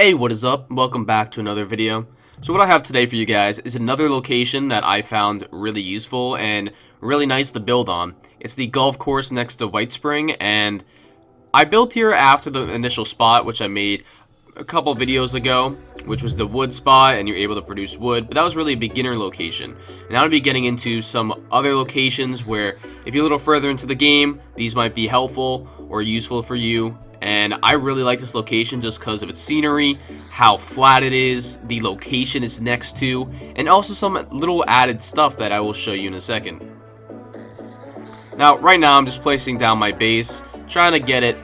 Hey, what is up? Welcome back to another video. So what I have today for you guys is another location that I found really useful and really nice to build on. It's the golf course next to Whitespring, and I built here after the initial spot, which I made a couple videos ago, which was the wood spot, and you're able to produce wood, but that was really a beginner location. And I'll be getting into some other locations where if you're a little further into the game, these might be helpful or useful for you. And I really like this location just because of its scenery, how flat it is, the location it's next to, and also some little added stuff that I will show you in a second. Now, right now I'm just placing down my base, trying to get it,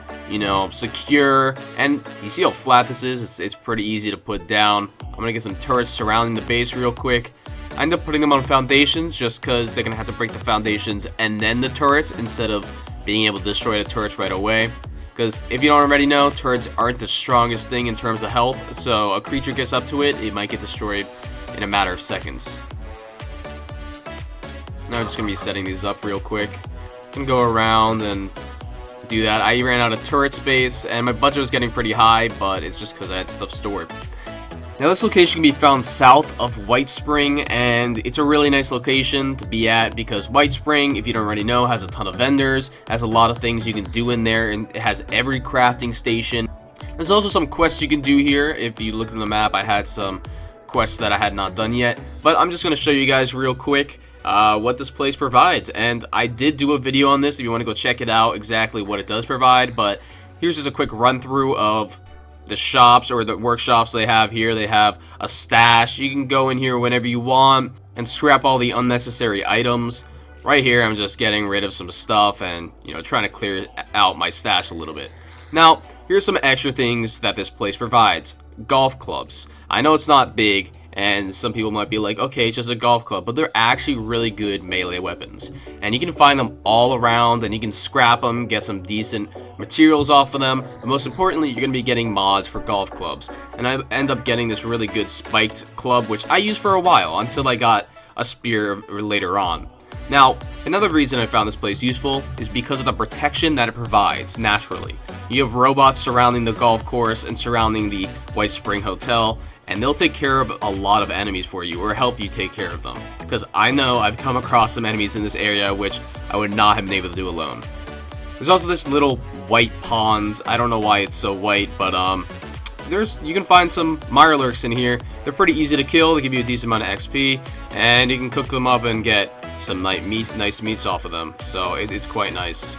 secure, and you see how flat this is. It's pretty easy to put down. I'm gonna get some turrets surrounding the base real quick. I end up putting them on foundations just because they're gonna have to break the foundations and then the turrets instead of being able to destroy the turrets right away. Because if you don't already know, turrets aren't the strongest thing in terms of health, so a creature gets up to it, it might get destroyed in a matter of seconds. Now I'm just going to be setting these up real quick. I'm going to go around and do that. I ran out of turret space, and my budget was getting pretty high, but it's just because I had stuff stored. Now this location can be found south of Whitespring, and it's a really nice location to be at because Whitespring, if you don't already know, has a ton of vendors, has a lot of things you can do in there, and it has every crafting station. There's also some quests you can do here. If you look at the map, I had some quests that I had not done yet, but I'm just going to show you guys real quick what this place provides. And I did do a video on this if you want to go check it out, exactly what it does provide, but here's just a quick run through of the shops or the workshops they have here. They have a stash. You can go in here whenever you want and scrap all the unnecessary items. Right here I'm just getting rid of some stuff and trying to clear out my stash a little bit. Now here's some extra things that this place provides. Golf clubs. I know it's not big and some people might be like, okay, it's just a golf club, but they're actually really good melee weapons, and you can find them all around and you can scrap them, get some decent materials off of them, but most importantly you're going to be getting mods for golf clubs. And I end up getting this really good spiked club, which I used for a while until I got a spear later on. Now, another reason I found this place useful is because of the protection that it provides naturally. You have robots surrounding the golf course and surrounding the Whitespring Hotel, and they'll take care of a lot of enemies for you, or help you take care of them. Because I know I've come across some enemies in this area which I would not have been able to do alone. There's also this little white pond. I don't know why it's so white, but you can find some Mirelurks in here. They're pretty easy to kill. They give you a decent amount of XP, and you can cook them up and get some nice meats off of them. So it's quite nice.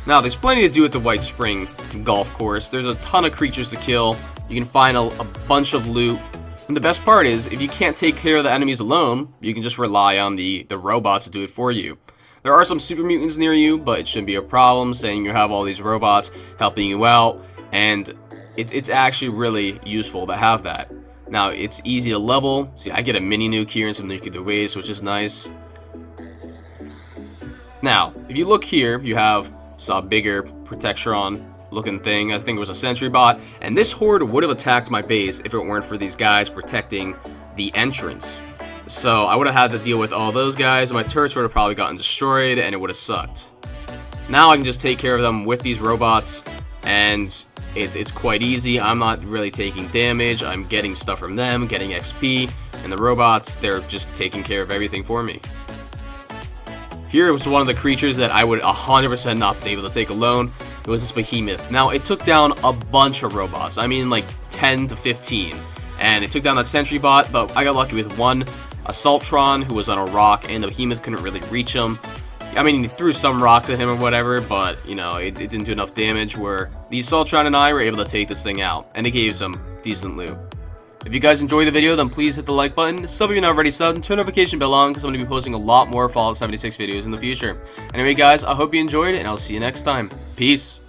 Now, there's plenty to do at the Whitespring golf course. There's a ton of creatures to kill. You can find a bunch of loot. And the best part is, if you can't take care of the enemies alone, you can just rely on the robots to do it for you. There are some super mutants near you, but it shouldn't be a problem, saying you have all these robots helping you out. And it's actually really useful to have that. Now, it's easy to level. See, I get a mini nuke here and some nuclear waste, which is nice. Now, if you look here, you have a bigger Protectron looking thing. I think it was a sentry bot, and this horde would have attacked my base if it weren't for these guys protecting the entrance. So I would have had to deal with all those guys, and my turrets would have probably gotten destroyed, and it would have sucked. Now I can just take care of them with these robots, and it's quite easy. I'm not really taking damage. I'm getting stuff from them, getting XP, and the robots, they're just taking care of everything for me. Here was one of the creatures that I would 100% not be able to take alone. It was this behemoth. Now, it took down a bunch of robots. I mean, like 10 to 15. And it took down that sentry bot, but I got lucky with one Assaultron who was on a rock, and the behemoth couldn't really reach him. I mean, he threw some rock to him or whatever, but, it didn't do enough damage, where the Assaultron and I were able to take this thing out, and it gave some decent loot. If you guys enjoyed the video, then please hit the like button, sub if you're not already subbed, and turn notification bell on because I'm going to be posting a lot more Fallout 76 videos in the future. Anyway guys, I hope you enjoyed, and I'll see you next time. Peace!